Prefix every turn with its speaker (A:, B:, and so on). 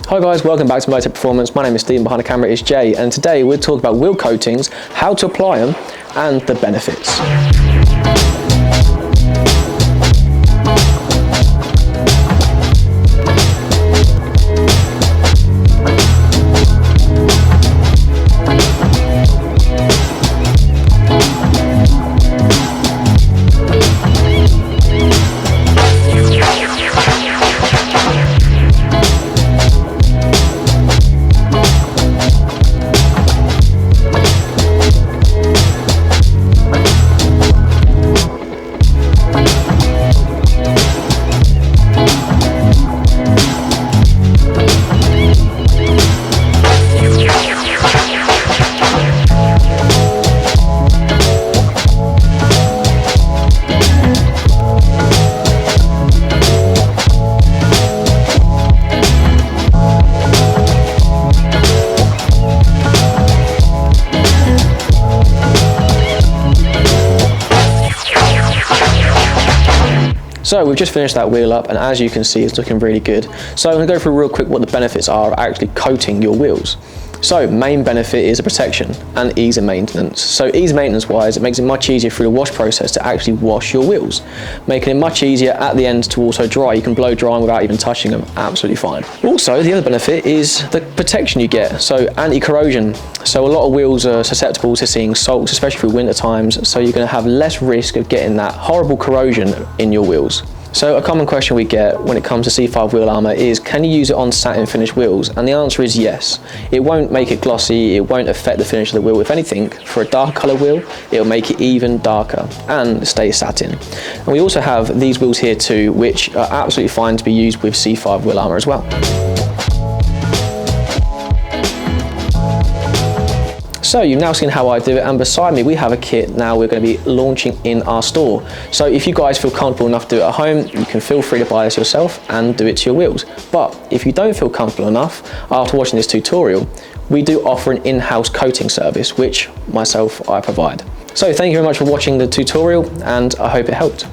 A: Hi guys, welcome back to Motech Performance. My name is Steve, behind the camera is Jay, and today we'll talk about wheel coatings, how to apply them, and the benefits. So we've just finished that wheel up, and as you can see, it's looking really good. So I'm going to go through real quick what the benefits are of actually coating your wheels. So main benefit is a protection and ease of maintenance. So ease of maintenance wise, it makes it much easier through the wash process to actually wash your wheels, making it much easier at the end to also dry. You can blow dry them without even touching them, absolutely fine. Also, the other benefit is the protection you get, so anti-corrosion. So a lot of wheels are susceptible to seeing salts, especially through winter times, so you're going to have less risk of getting that horrible corrosion in your wheels. So a common question we get when it comes to C5 wheel armour is, can you use it on satin finished wheels? And the answer is yes. It won't make it glossy, it won't affect the finish of the wheel. If anything, for a dark colour wheel, it'll make it even darker and stay satin. And we also have these wheels here too, which are absolutely fine to be used with C5 wheel armour as well. So you've now seen how I do it, and beside me we have a kit now we're going to be launching in our store. So if you guys feel comfortable enough to do it at home, you can feel free to buy this yourself and do it to your wheels. But if you don't feel comfortable enough after watching this tutorial, we do offer an in-house coating service, which myself I provide. So thank you very much for watching the tutorial, and I hope it helped.